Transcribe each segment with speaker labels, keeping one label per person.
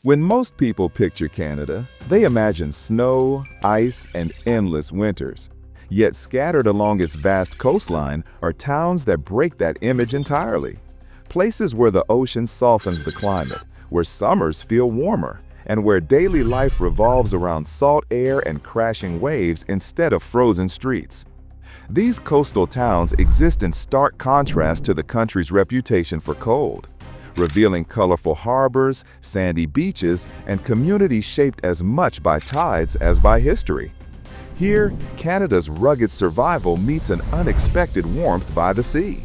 Speaker 1: When most people picture Canada, they imagine snow, ice, and endless winters. Yet scattered along its vast coastline are towns that break that image entirely. Places where the ocean softens the climate, where summers feel warmer, and where daily life revolves around salt air and crashing waves instead of frozen streets. These coastal towns exist in stark contrast to the country's reputation for cold, revealing colorful harbors, sandy beaches, and communities shaped as much by tides as by history. Here, Canada's rugged survival meets an unexpected warmth by the sea.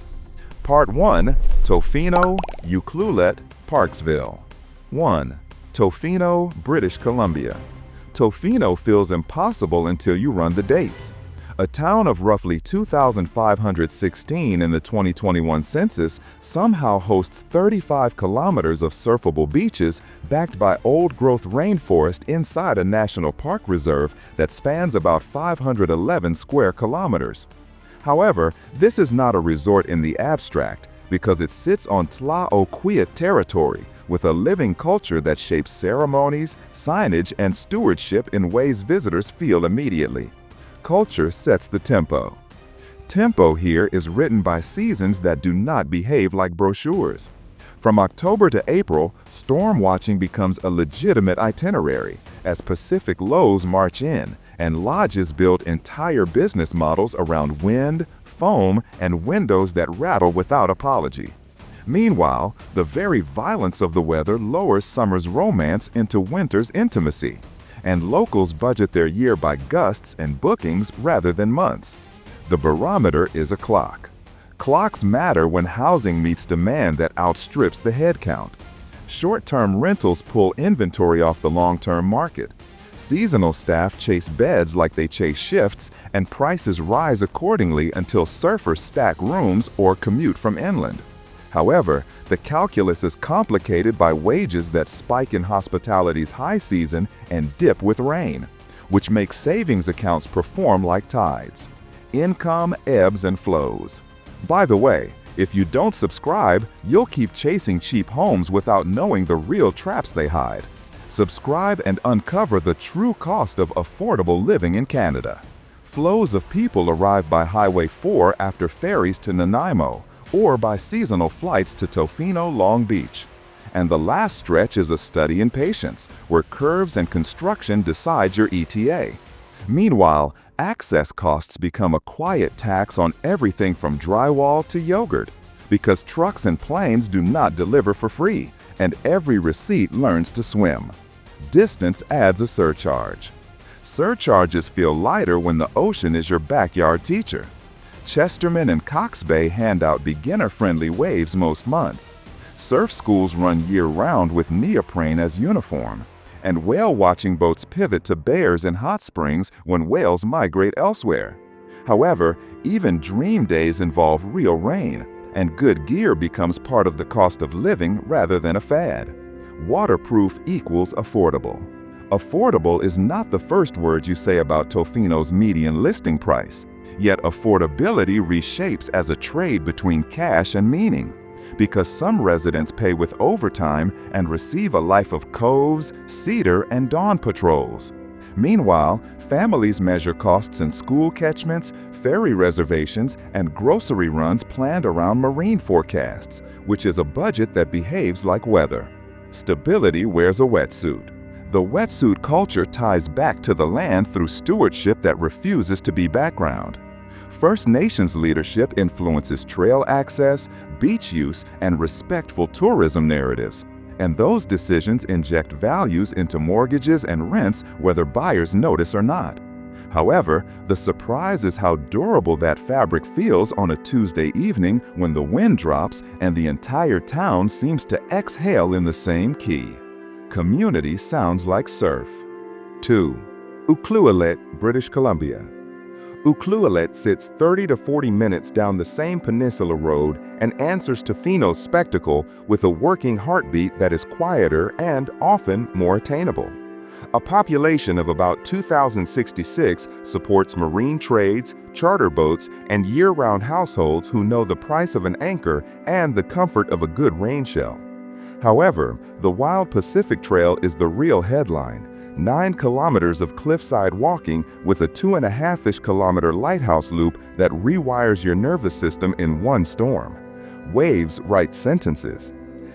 Speaker 1: Part 1. Tofino, Ucluelet, Parksville. 1. Tofino, British Columbia. Tofino feels impossible until you run the dates. A town of roughly 2,516 in the 2021 census somehow hosts 35 kilometers of surfable beaches backed by old-growth rainforest inside a national park reserve that spans about 511 square kilometers. However, this is not a resort in the abstract because it sits on Ucluelet territory with a living culture that shapes ceremonies, signage, and stewardship in ways visitors feel immediately. Culture sets the tempo. Tempo here is written by seasons that do not behave like brochures. From October to April, storm watching becomes a legitimate itinerary as Pacific lows march in and lodges build entire business models around wind, foam, and windows that rattle without apology. Meanwhile, the very violence of the weather lowers summer's romance into winter's intimacy, and locals budget their year by gusts and bookings rather than months. The barometer is a clock. Clocks matter when housing meets demand that outstrips the head count. Short-term rentals pull inventory off the long-term market. Seasonal staff chase beds like they chase shifts, and prices rise accordingly until surfers stack rooms or commute from inland. However, the calculus is complicated by wages that spike in hospitality's high season and dip with rain, which makes savings accounts perform like tides. Income ebbs and flows. By the way, if you don't subscribe, you'll keep chasing cheap homes without knowing the real traps they hide. Subscribe and uncover the true cost of affordable living in Canada. Flows of people arrive by Highway 4 after ferries to Nanaimo, or by seasonal flights to Tofino, Long Beach. And the last stretch is a study in patience, where curves and construction decide your ETA. Meanwhile, access costs become a quiet tax on everything from drywall to yogurt, because trucks and planes do not deliver for free, and every receipt learns to swim. Distance adds a surcharge. Surcharges feel lighter when the ocean is your backyard teacher. Chesterman and Cox Bay hand out beginner-friendly waves most months. Surf schools run year-round with neoprene as uniform. And whale-watching boats pivot to bears in hot springs when whales migrate elsewhere. However, even dream days involve real rain, and good gear becomes part of the cost of living rather than a fad. Waterproof equals affordable. Affordable is not the first word you say about Tofino's median listing price. Yet affordability reshapes as a trade between cash and meaning, because some residents pay with overtime and receive a life of coves, cedar, and dawn patrols. Meanwhile, families measure costs in school catchments, ferry reservations, and grocery runs planned around marine forecasts, which is a budget that behaves like weather. Stability wears a wetsuit. The wetsuit culture ties back to the land through stewardship that refuses to be background. First Nations leadership influences trail access, beach use, and respectful tourism narratives. And those decisions inject values into mortgages and rents whether buyers notice or not. However, the surprise is how durable that fabric feels on a Tuesday evening when the wind drops and the entire town seems to exhale in the same key. Community sounds like surf. 2. Ucluelet, British Columbia. Ucluelet sits 30 to 40 minutes down the same peninsula road and answers to Tofino's spectacle with a working heartbeat that is quieter and often more attainable. A population of about 2,066 supports marine trades, charter boats, and year-round households who know the price of an anchor and the comfort of a good rain shell. However, the Wild Pacific Trail is the real headline. 9 kilometers of cliffside walking with a 2.5-ish kilometer lighthouse loop that rewires your nervous system in one storm. Waves write sentences.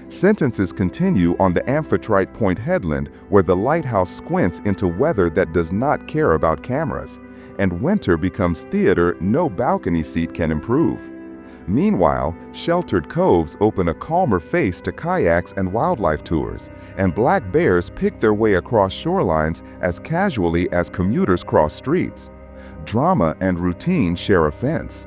Speaker 1: Sentences continue on the Amphitrite Point headland where the lighthouse squints into weather that does not care about cameras. And winter becomes theater no balcony seat can improve. Meanwhile, sheltered coves open a calmer face to kayaks and wildlife tours, and black bears pick their way across shorelines as casually as commuters cross streets. Drama and routine share a fence.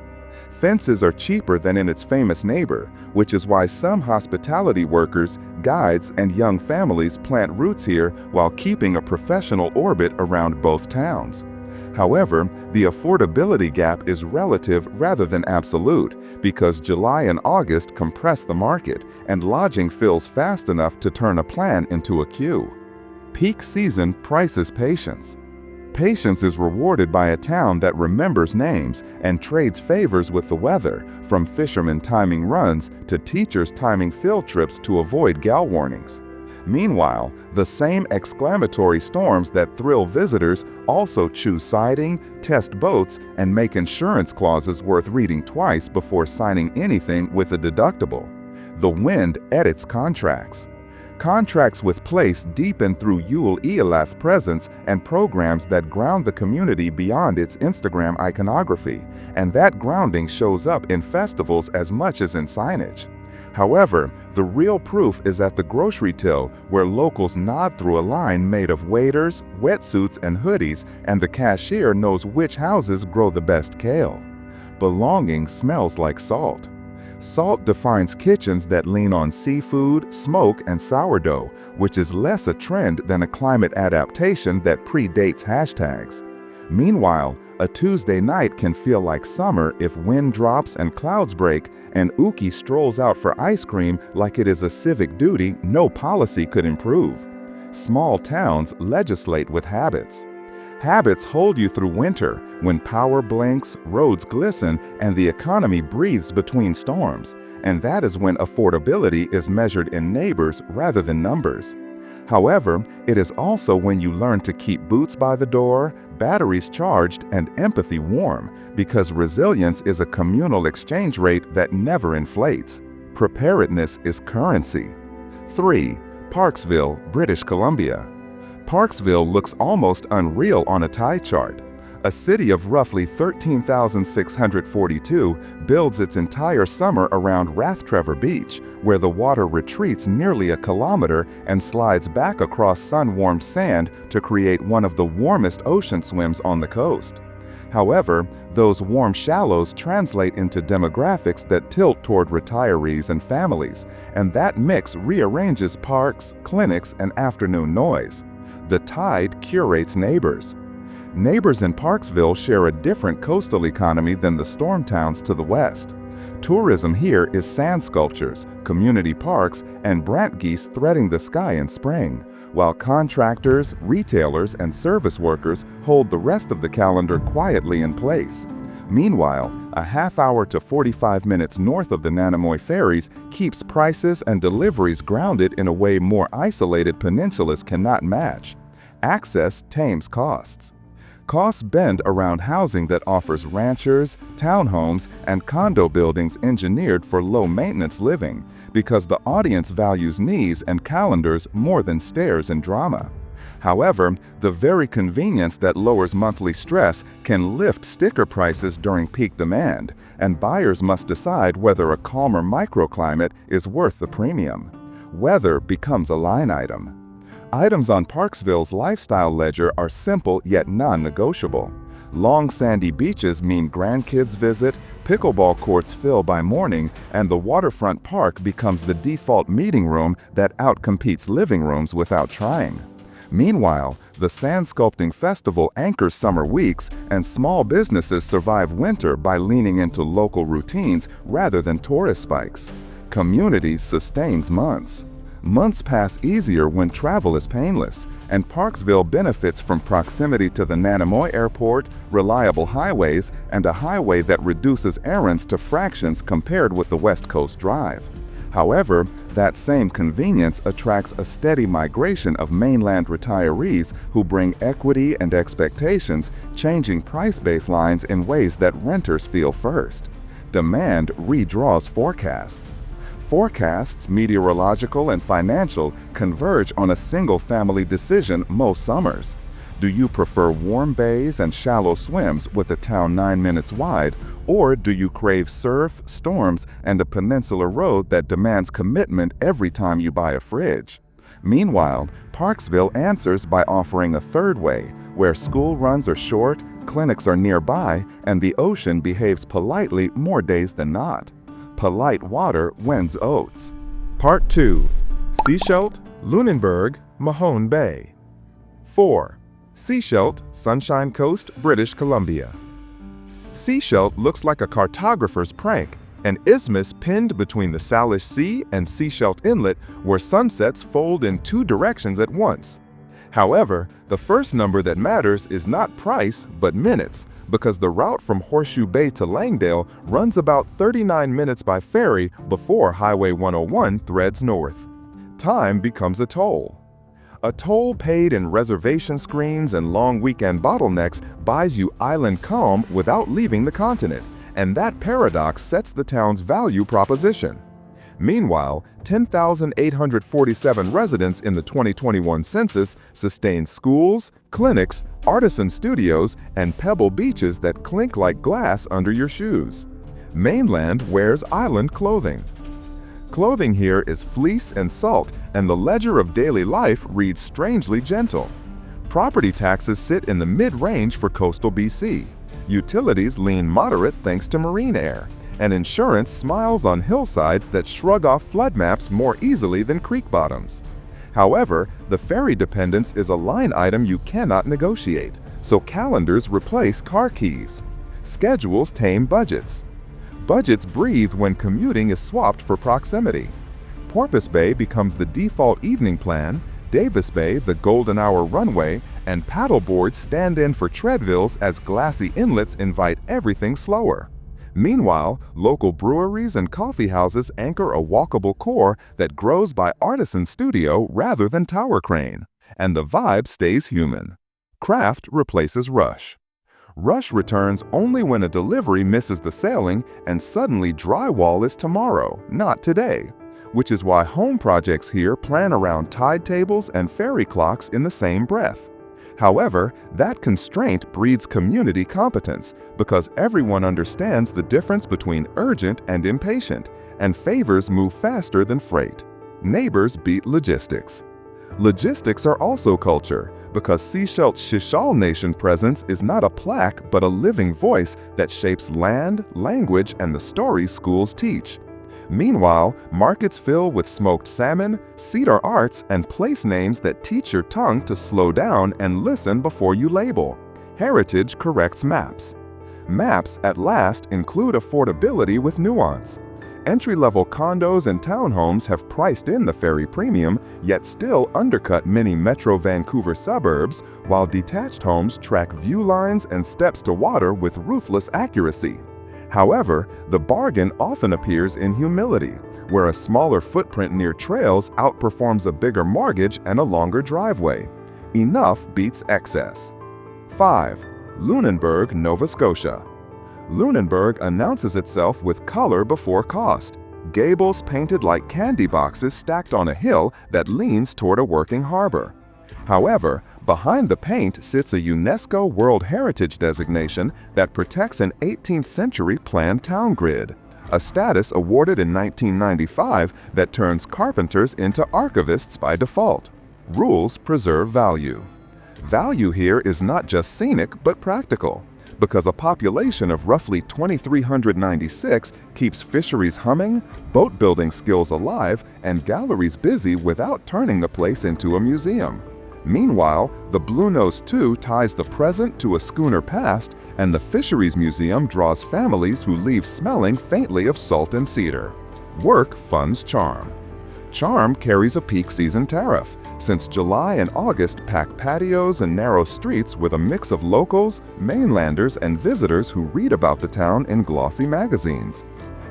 Speaker 1: Fences are cheaper than in its famous neighbor, which is why some hospitality workers, guides, and young families plant roots here while keeping a professional orbit around both towns. However, the affordability gap is relative rather than absolute because July and August compress the market and lodging fills fast enough to turn a plan into a queue. Peak season prices patience. Patience is rewarded by a town that remembers names and trades favors with the weather, from fishermen timing runs to teachers timing field trips to avoid gale warnings. Meanwhile, the same exclamatory storms that thrill visitors also choose siding, test boats, and make insurance clauses worth reading twice before signing anything with a deductible. The wind edits contracts. Contracts with place deepen through Ucluelet presence and programs that ground the community beyond its Instagram iconography, and that grounding shows up in festivals as much as in signage. However, the real proof is at the grocery till, where locals nod through a line made of waders, wetsuits, and hoodies, and the cashier knows which houses grow the best kale. Belonging smells like salt. Salt defines kitchens that lean on seafood, smoke, and sourdough, which is less a trend than a climate adaptation that predates hashtags. Meanwhile, a Tuesday night can feel like summer if wind drops and clouds break, and Uki strolls out for ice cream like it is a civic duty no policy could improve. Small towns legislate with habits. Habits hold you through winter, when power blinks, roads glisten, and the economy breathes between storms, and that is when affordability is measured in neighbors rather than numbers. However, it is also when you learn to keep boots by the door, batteries charged, and empathy warm, because resilience is a communal exchange rate that never inflates. Preparedness is currency. 3. Parksville, British Columbia. Parksville looks almost unreal on a tide chart. A city of roughly 13,642 builds its entire summer around Rathtrevor Beach, where the water retreats nearly a kilometer and slides back across sun-warmed sand to create one of the warmest ocean swims on the coast. However, those warm shallows translate into demographics that tilt toward retirees and families, and that mix rearranges parks, clinics, and afternoon noise. The tide curates neighbors. Neighbors in Parksville share a different coastal economy than the storm towns to the west. Tourism here is sand sculptures, community parks, and brant geese threading the sky in spring, while contractors, retailers, and service workers hold the rest of the calendar quietly in place. Meanwhile, a half hour to 45 minutes north of the Nanamoy ferries keeps prices and deliveries grounded in a way more isolated peninsulas cannot match. Access tames costs. Costs bend around housing that offers ranchers, townhomes, and condo buildings engineered for low-maintenance living because the audience values knees and calendars more than stairs and drama. However, the very convenience that lowers monthly stress can lift sticker prices during peak demand, and buyers must decide whether a calmer microclimate is worth the premium. Weather becomes a line item. Items on Parksville's lifestyle ledger are simple yet non-negotiable. Long sandy beaches mean grandkids visit, pickleball courts fill by morning, and the waterfront park becomes the default meeting room that outcompetes living rooms without trying. Meanwhile, the Sand Sculpting Festival anchors summer weeks, and small businesses survive winter by leaning into local routines rather than tourist spikes. Community sustains months. Months pass easier when travel is painless, and Parksville benefits from proximity to the Nanamoy Airport, reliable highways, and a highway that reduces errands to fractions compared with the West Coast Drive. However, that same convenience attracts a steady migration of mainland retirees who bring equity and expectations, changing price baselines in ways that renters feel first. Demand redraws forecasts. Forecasts, meteorological and financial, converge on a single-family decision most summers. Do you prefer warm bays and shallow swims with a town 9 minutes wide, or do you crave surf, storms, and a peninsula road that demands commitment every time you buy a fridge? Meanwhile, Parksville answers by offering a third way, where school runs are short, clinics are nearby, and the ocean behaves politely more days than not. Polite water wins oats. Part 2. Sechelt, Lunenburg, Mahone Bay. 4. Sechelt, Sunshine Coast, British Columbia. Sechelt looks like a cartographer's prank, an isthmus pinned between the Salish Sea and Sechelt Inlet where sunsets fold in 2 directions at once. However, the first number that matters is not price, but minutes, because the route from Horseshoe Bay to Langdale runs about 39 minutes by ferry before Highway 101 threads north. Time becomes a toll. A toll paid in reservation screens and long weekend bottlenecks buys you island calm without leaving the continent, and that paradox sets the town's value proposition. Meanwhile, 10,847 residents in the 2021 census sustain schools, clinics, artisan studios, and pebble beaches that clink like glass under your shoes. Mainland wears island clothing. Clothing here is fleece and salt, and the ledger of daily life reads strangely gentle. Property taxes sit in the mid-range for coastal BC. Utilities lean moderate thanks to marine air, and insurance smiles on hillsides that shrug off flood maps more easily than creek bottoms. However, the ferry dependence is a line item you cannot negotiate, so calendars replace car keys. Schedules tame budgets. Budgets breathe when commuting is swapped for proximity. Porpoise Bay becomes the default evening plan, Davis Bay the golden hour runway, and paddleboards stand in for treadmills as glassy inlets invite everything slower. Meanwhile, local breweries and coffee houses anchor a walkable core that grows by artisan studio rather than tower crane, and the vibe stays human. Craft replaces rush. Rush returns only when a delivery misses the sailing and suddenly drywall is tomorrow, not today, which is why home projects here plan around tide tables and ferry clocks in the same breath. However, that constraint breeds community competence because everyone understands the difference between urgent and impatient, and favors move faster than freight. Neighbors beat logistics. Logistics are also culture, because Sechelt's Shishal Nation presence is not a plaque but a living voice that shapes land, language, and the stories schools teach. Meanwhile, markets fill with smoked salmon, cedar arts, and place names that teach your tongue to slow down and listen before you label. Heritage corrects maps. Maps, at last, include affordability with nuance. Entry-level condos and townhomes have priced in the ferry premium, yet still undercut many Metro Vancouver suburbs, while detached homes track view lines and steps to water with ruthless accuracy. However, the bargain often appears in humility, where a smaller footprint near trails outperforms a bigger mortgage and a longer driveway. Enough beats excess. 5. Lunenburg, Nova Scotia. Lunenburg announces itself with color before cost. Gables painted like candy boxes stacked on a hill that leans toward a working harbor. However, behind the paint sits a UNESCO World Heritage designation that protects an 18th century planned town grid, a status awarded in 1995 that turns carpenters into archivists by default. Rules preserve value. Value here is not just scenic but practical, because a population of roughly 2,396 keeps fisheries humming, boat building skills alive, and galleries busy without turning the place into a museum. Meanwhile, the Bluenose 2 ties the present to a schooner past, and the Fisheries Museum draws families who leave smelling faintly of salt and cedar. Work funds charm. Charm carries a peak season tariff, since July and August pack patios and narrow streets with a mix of locals, mainlanders, and visitors who read about the town in glossy magazines.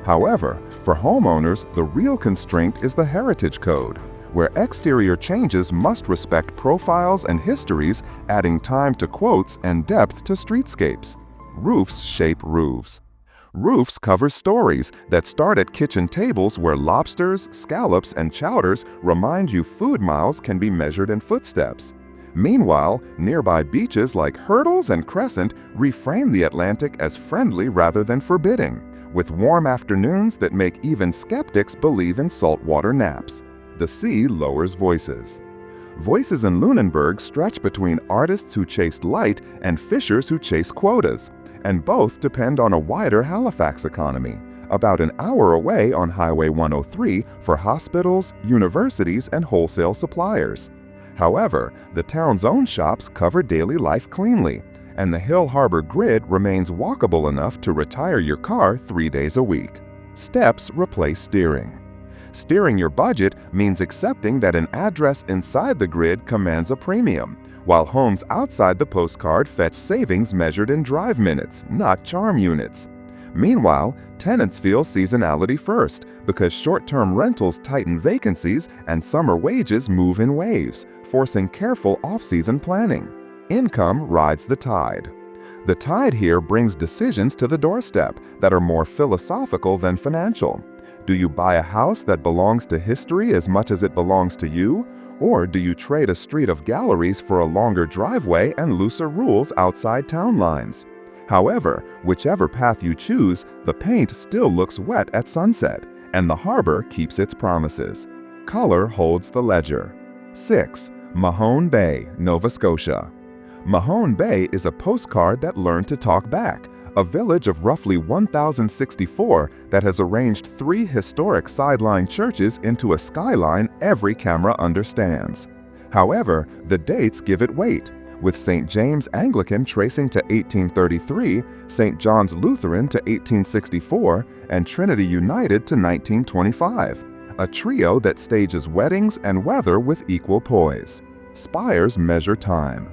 Speaker 1: However, for homeowners, the real constraint is the Heritage Code, where exterior changes must respect profiles and histories, adding time to quotes and depth to streetscapes. Roofs shape roofs. Roofs cover stories that start at kitchen tables where lobsters, scallops, and chowders remind you food miles can be measured in footsteps. Meanwhile, nearby beaches like Hurdles and Crescent reframe the Atlantic as friendly rather than forbidding, with warm afternoons that make even skeptics believe in saltwater naps. The sea lowers voices. Voices in Lunenburg stretch between artists who chased light and fishers who chase quotas, and both depend on a wider Halifax economy, about an hour away on Highway 103 for hospitals, universities, and wholesale suppliers. However, the town's own shops cover daily life cleanly, and the Hill Harbor grid remains walkable enough to retire your car 3 days a week. Steps replace steering. Steering your budget means accepting that an address inside the grid commands a premium, while homes outside the postcard fetch savings measured in drive minutes, not charm units. Meanwhile, tenants feel seasonality first because short-term rentals tighten vacancies and summer wages move in waves, forcing careful off-season planning. Income rides the tide. The tide here brings decisions to the doorstep that are more philosophical than financial. Do you buy a house that belongs to history as much as it belongs to you? Or do you trade a street of galleries for a longer driveway and looser rules outside town lines? However, whichever path you choose, the paint still looks wet at sunset, and the harbor keeps its promises. Color holds the ledger. 6. Mahone Bay, Nova Scotia. Mahone Bay is a postcard that learned to talk back, a village of roughly 1,064 that has arranged 3 historic sideline churches into a skyline every camera understands. However, the dates give it weight, with St. James Anglican tracing to 1833, St. John's Lutheran to 1864, and Trinity United to 1925, a trio that stages weddings and weather with equal poise. Spires measure time.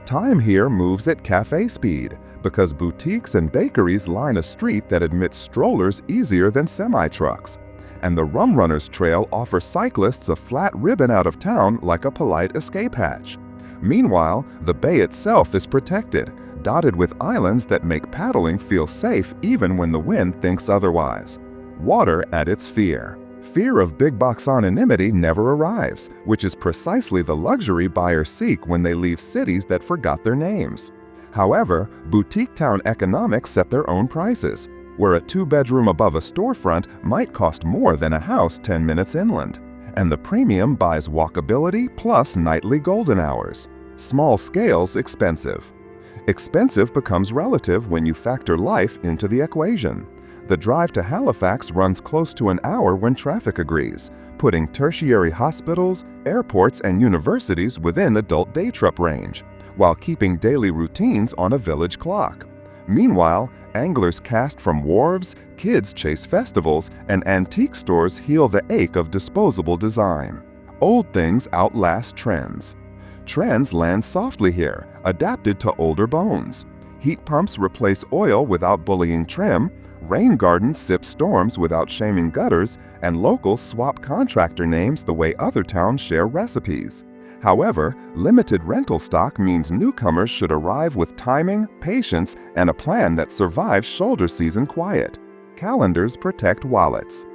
Speaker 1: Time here moves at cafe speed because boutiques and bakeries line a street that admits strollers easier than semi-trucks. And the Rum Runners Trail offers cyclists a flat ribbon out of town like a polite escape hatch. Meanwhile, the bay itself is protected, dotted with islands that make paddling feel safe even when the wind thinks otherwise. Water at its fear. Fear of big-box anonymity never arrives, which is precisely the luxury buyers seek when they leave cities that forgot their names. However, boutique town economics set their own prices, where a 2-bedroom above a storefront might cost more than a house 10 minutes inland. And the premium buys walkability plus nightly golden hours. Small scales expensive. Expensive becomes relative when you factor life into the equation. The drive to Halifax runs close to an hour when traffic agrees, putting tertiary hospitals, airports, and universities within adult day trip range, while keeping daily routines on a village clock. Meanwhile, anglers cast from wharves, kids chase festivals, and antique stores heal the ache of disposable design. Old things outlast trends. Trends land softly here, adapted to older bones. Heat pumps replace oil without bullying trim, rain gardens sip storms without shaming gutters, and locals swap contractor names the way other towns share recipes. However, limited rental stock means newcomers should arrive with timing, patience, and a plan that survives shoulder season quiet. Calendars protect wallets.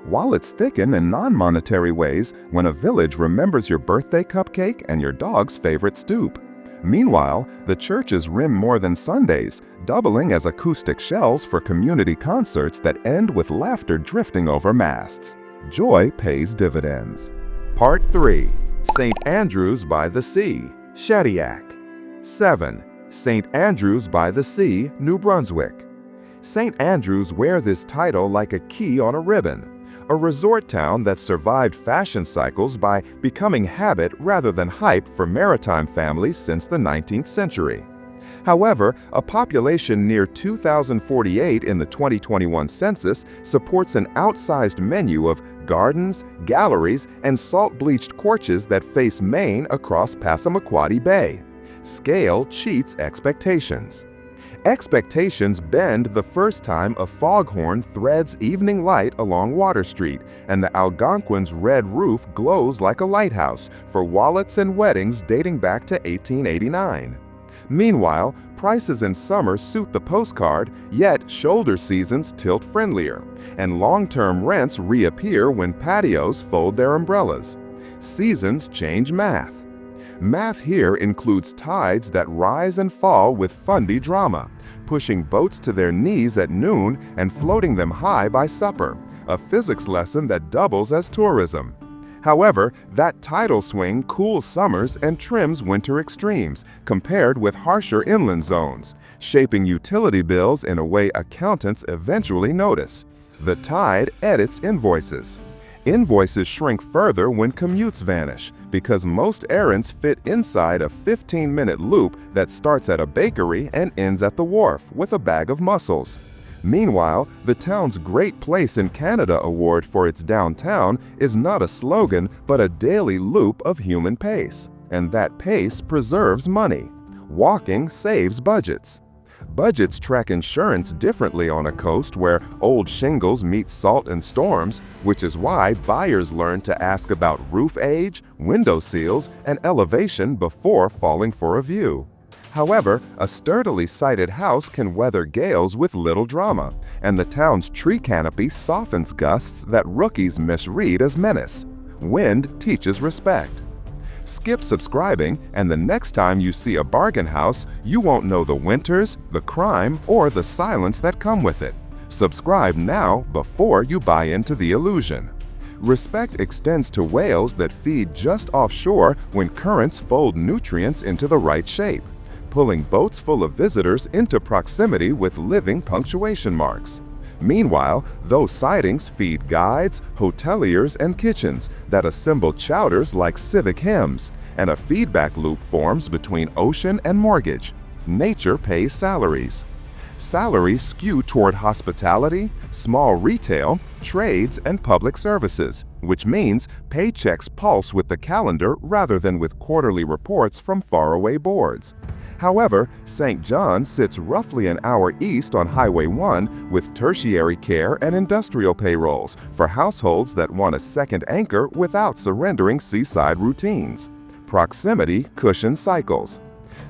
Speaker 1: Wallets thicken in non-monetary ways when a village remembers your birthday cupcake and your dog's favorite stoop. Meanwhile, the churches rim more than Sundays, doubling as acoustic shells for community concerts that end with laughter drifting over masts. Joy pays dividends. Part 3. St. Andrews by the Sea, Shediac. 7. St. Andrews by the Sea, New Brunswick. St. Andrews wear this title like a key on a ribbon, a resort town that survived fashion cycles by becoming habit rather than hype for maritime families since the 19th century. However, a population near 2,048 in the 2021 census supports an outsized menu of gardens, galleries, and salt-bleached porches that face Maine across Passamaquoddy Bay. Scale cheats expectations. Expectations bend the first time a foghorn threads evening light along Water Street, and the Algonquin's red roof glows like a lighthouse for wallets and weddings dating back to 1889. Meanwhile, prices in summer suit the postcard, yet shoulder seasons tilt friendlier, and long-term rents reappear when patios fold their umbrellas. Seasons change math. Math here includes tides that rise and fall with fundy drama, pushing boats to their knees at noon and floating them high by supper, a physics lesson that doubles as tourism. However, that tidal swing cools summers and trims winter extremes, compared with harsher inland zones, shaping utility bills in a way accountants eventually notice. The tide edits invoices. Invoices shrink further when commutes vanish, because most errands fit inside a 15-minute loop that starts at a bakery and ends at the wharf with a bag of mussels. Meanwhile, the town's Great Place in Canada award for its downtown is not a slogan but a daily loop of human pace, and that pace preserves money. Walking saves budgets. Budgets track insurance differently on a coast where old shingles meet salt and storms, which is why buyers learn to ask about roof age, window seals, and elevation before falling for a view. However, a sturdily sited house can weather gales with little drama, and the town's tree canopy softens gusts that rookies misread as menace. Wind teaches respect. Skip subscribing, and the next time you see a bargain house, you won't know the winters, the crime, or the silence that come with it. Subscribe now before you buy into the illusion. Respect extends to whales that feed just offshore when currents fold nutrients into the right shape, pulling boats full of visitors into proximity with living punctuation marks. Meanwhile, those sightings feed guides, hoteliers, and kitchens that assemble chowders like civic hymns, and a feedback loop forms between ocean and mortgage. Nature pays salaries. Salaries skew toward hospitality, small retail, trades, and public services, which means paychecks pulse with the calendar rather than with quarterly reports from faraway boards. However, St. John sits roughly an hour east on Highway 1 with tertiary care and industrial payrolls for households that want a second anchor without surrendering seaside routines. Proximity cushions cycles.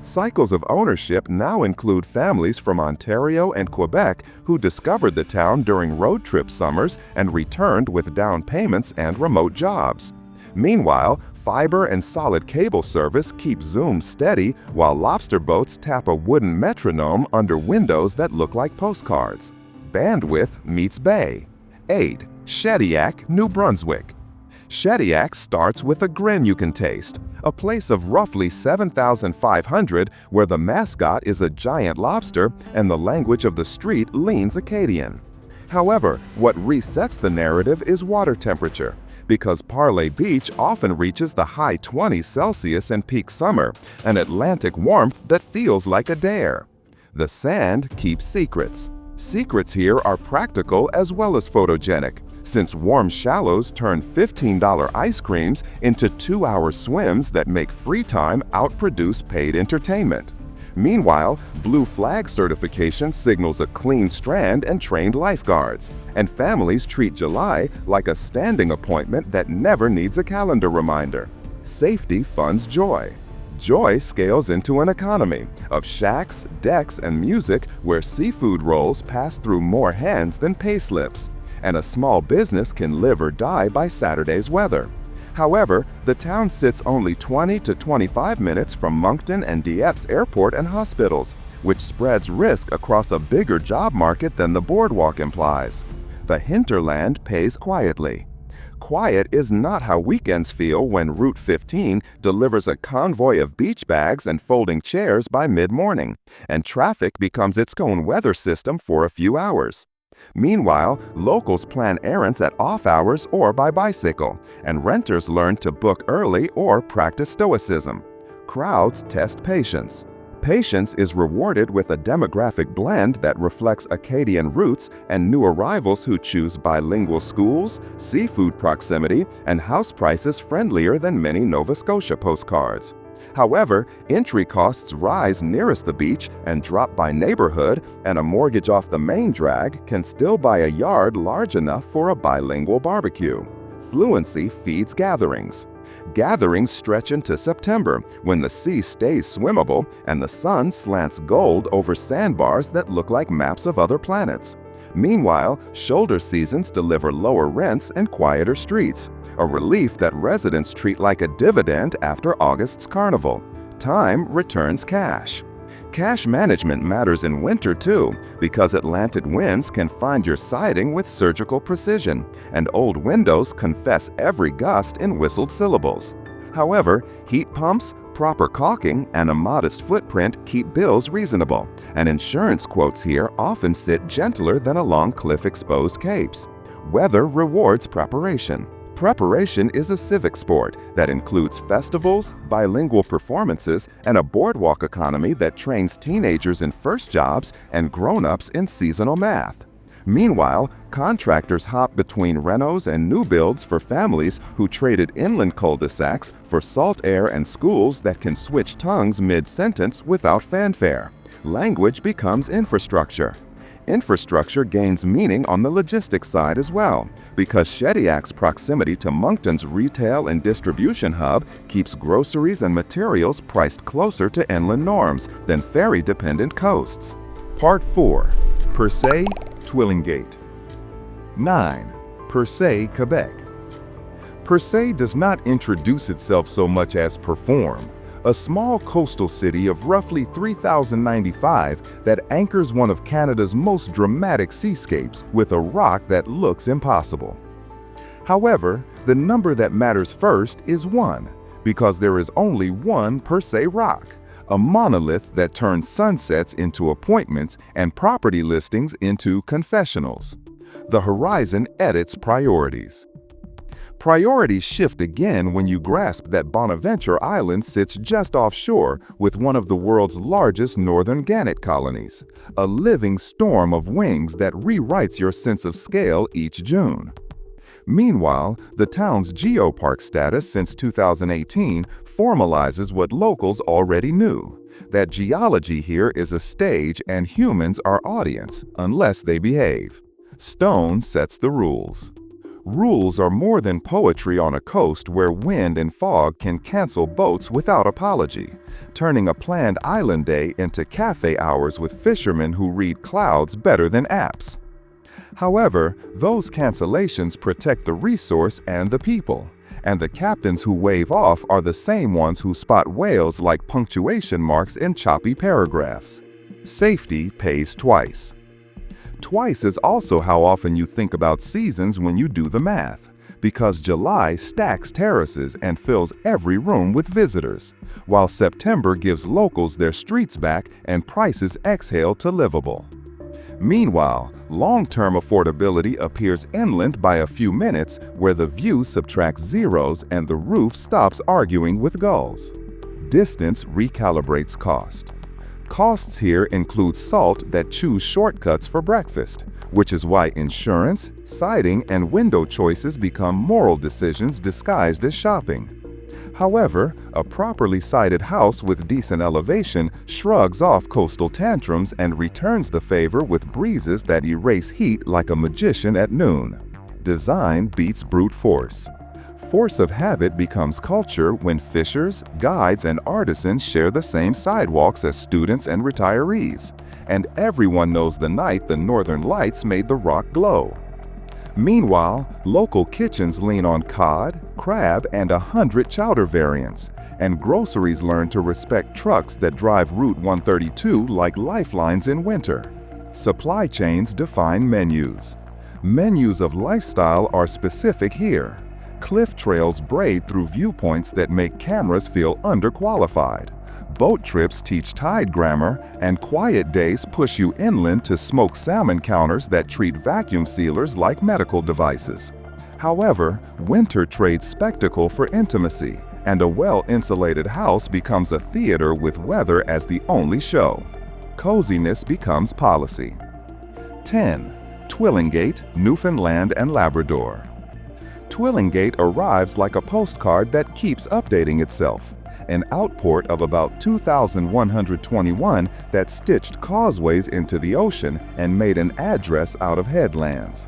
Speaker 1: Cycles of ownership now include families from Ontario and Quebec who discovered the town during road trip summers and returned with down payments and remote jobs. Meanwhile, fiber and solid cable service keep Zoom steady while lobster boats tap a wooden metronome under windows that look like postcards. Bandwidth meets bay. 8. Shediac, New Brunswick. Shediac starts with a grin you can taste, a place of roughly 7,500 where the mascot is a giant lobster and the language of the street leans Acadian. However, what resets the narrative is water temperature, because Parley Beach often reaches the high 20s Celsius in peak summer, an Atlantic warmth that feels like a dare. The sand keeps secrets. Secrets here are practical as well as photogenic, since warm shallows turn $15 ice creams into 2-hour swims that make free time outproduce paid entertainment. Meanwhile, Blue Flag certification signals a clean strand and trained lifeguards, and families treat July like a standing appointment that never needs a calendar reminder. Safety funds joy. Joy scales into an economy of shacks, decks, and music where seafood rolls pass through more hands than payslips, and a small business can live or die by Saturday's weather. However, the town sits only 20 to 25 minutes from Moncton and Dieppe airport and hospitals, which spreads risk across a bigger job market than the boardwalk implies. The hinterland pays quietly. Quiet is not how weekends feel when Route 15 delivers a convoy of beach bags and folding chairs by mid-morning, and traffic becomes its own weather system for a few hours. Meanwhile, locals plan errands at off hours or by bicycle, and renters learn to book early or practice stoicism. Crowds test patience. Patience is rewarded with a demographic blend that reflects Acadian roots and new arrivals who choose bilingual schools, seafood proximity, and house prices friendlier than many Nova Scotia postcards. However, entry costs rise nearest the beach and drop by neighborhood, and a mortgage off the main drag can still buy a yard large enough for a bilingual barbecue. Fluency feeds gatherings. Gatherings stretch into September, when the sea stays swimmable and the sun slants gold over sandbars that look like maps of other planets. Meanwhile, shoulder seasons deliver lower rents and quieter streets, a relief that residents treat like a dividend after August's carnival. Time returns cash. Cash management matters in winter too, because Atlantic winds can find your siding with surgical precision, and old windows confess every gust in whistled syllables. However, heat pumps, proper caulking, and a modest footprint keep bills reasonable, and insurance quotes here often sit gentler than along cliff-exposed capes. Weather rewards preparation. Preparation is a civic sport that includes festivals, bilingual performances, and a boardwalk economy that trains teenagers in first jobs and grown-ups in seasonal math. Meanwhile, contractors hop between renos and new builds for families who traded inland cul-de-sacs for salt air and schools that can switch tongues mid-sentence without fanfare. Language becomes infrastructure. Infrastructure gains meaning on the logistics side as well, because Shediac's proximity to Moncton's retail and distribution hub keeps groceries and materials priced closer to inland norms than ferry-dependent coasts. Part 4. Percé, Twillingate. 9. Percé, Quebec. Percé does not introduce itself so much as perform. A small coastal city of roughly 3,095 that anchors one of Canada's most dramatic seascapes with a rock that looks impossible. However, the number that matters first is 1, because there is only one Percé rock, a monolith that turns sunsets into appointments and property listings into confessionals. The horizon edits priorities. Priorities shift again when you grasp that Bonaventure Island sits just offshore with one of the world's largest northern gannet colonies, a living storm of wings that rewrites your sense of scale each June. Meanwhile, the town's geopark status since 2018 formalizes what locals already knew, that geology here is a stage and humans are audience, unless they behave. Stone sets the rules. Rules are more than poetry on a coast where wind and fog can cancel boats without apology, turning a planned island day into cafe hours with fishermen who read clouds better than apps. However, those cancellations protect the resource and the people, and the captains who wave off are the same ones who spot whales like punctuation marks in choppy paragraphs. Safety pays twice. Twice is also how often you think about seasons when you do the math, because July stacks terraces and fills every room with visitors, while September gives locals their streets back and prices exhale to livable. Meanwhile, long-term affordability appears inland by a few minutes, where the view subtracts zeros and the roof stops arguing with gulls. Distance recalibrates cost. Costs here include salt that choose shortcuts for breakfast, which is why insurance, siding, and window choices become moral decisions disguised as shopping. However, a properly sited house with decent elevation shrugs off coastal tantrums and returns the favor with breezes that erase heat like a magician at noon. Design beats brute force. Force of habit becomes culture when fishers, guides, and artisans share the same sidewalks as students and retirees, and everyone knows the night the northern lights made the rock glow. Meanwhile, local kitchens lean on cod, crab, and 100 chowder variants, and groceries learn to respect trucks that drive Route 132 like lifelines in winter. Supply chains define menus. Menus of lifestyle are specific here. Cliff trails braid through viewpoints that make cameras feel underqualified. Boat trips teach tide grammar, and quiet days push you inland to smoke salmon counters that treat vacuum sealers like medical devices. However, winter trades spectacle for intimacy, and a well-insulated house becomes a theater with weather as the only show. Coziness becomes policy. 10. Twillingate, Newfoundland and Labrador. Twillingate arrives like a postcard that keeps updating itself. an outport of about 2,121 that stitched causeways into the ocean and made an address out of headlands.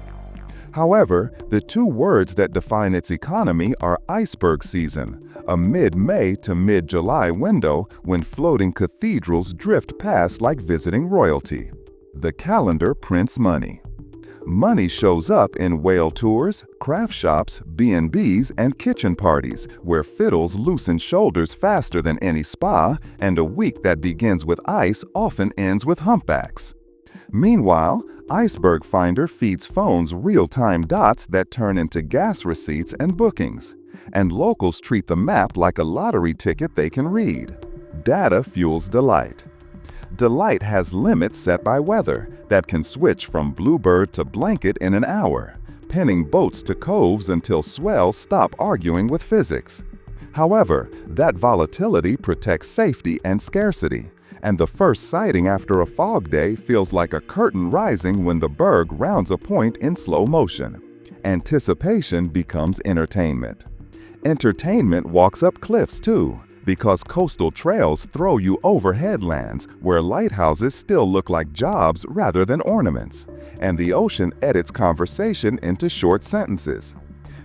Speaker 1: However, the two words that define its economy are iceberg season, a mid-May to mid-July window when floating cathedrals drift past like visiting royalty. The calendar prints money. Money shows up in whale tours, craft shops, B&Bs, and kitchen parties, where fiddles loosen shoulders faster than any spa, and a week that begins with ice often ends with humpbacks. Meanwhile, Iceberg Finder feeds phones real-time dots that turn into gas receipts and bookings, and locals treat the map like a lottery ticket they can read. Data fuels delight. Delight has limits set by weather that can switch from bluebird to blanket in an hour, pinning boats to coves until swells stop arguing with physics. However, that volatility protects safety and scarcity, and the first sighting after a fog day feels like a curtain rising when the berg rounds a point in slow motion. Anticipation becomes entertainment. Entertainment walks up cliffs too, because coastal trails throw you over headlands where lighthouses still look like jobs rather than ornaments, and the ocean edits conversation into short sentences.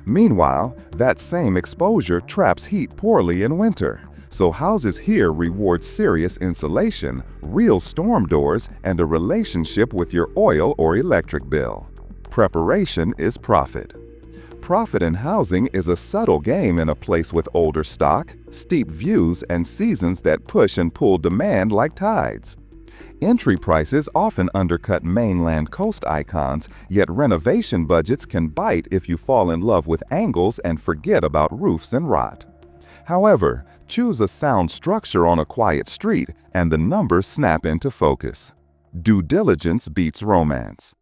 Speaker 1: Meanwhile, that same exposure traps heat poorly in winter, so houses here reward serious insulation, real storm doors, and a relationship with your oil or electric bill. Preparation is profit. Profit in housing is a subtle game in a place with older stock, steep views, and seasons that push and pull demand like tides. Entry prices often undercut mainland coast icons, yet renovation budgets can bite if you fall in love with angles and forget about roofs and rot. However, choose a sound structure on a quiet street, and the numbers snap into focus. Due diligence beats romance.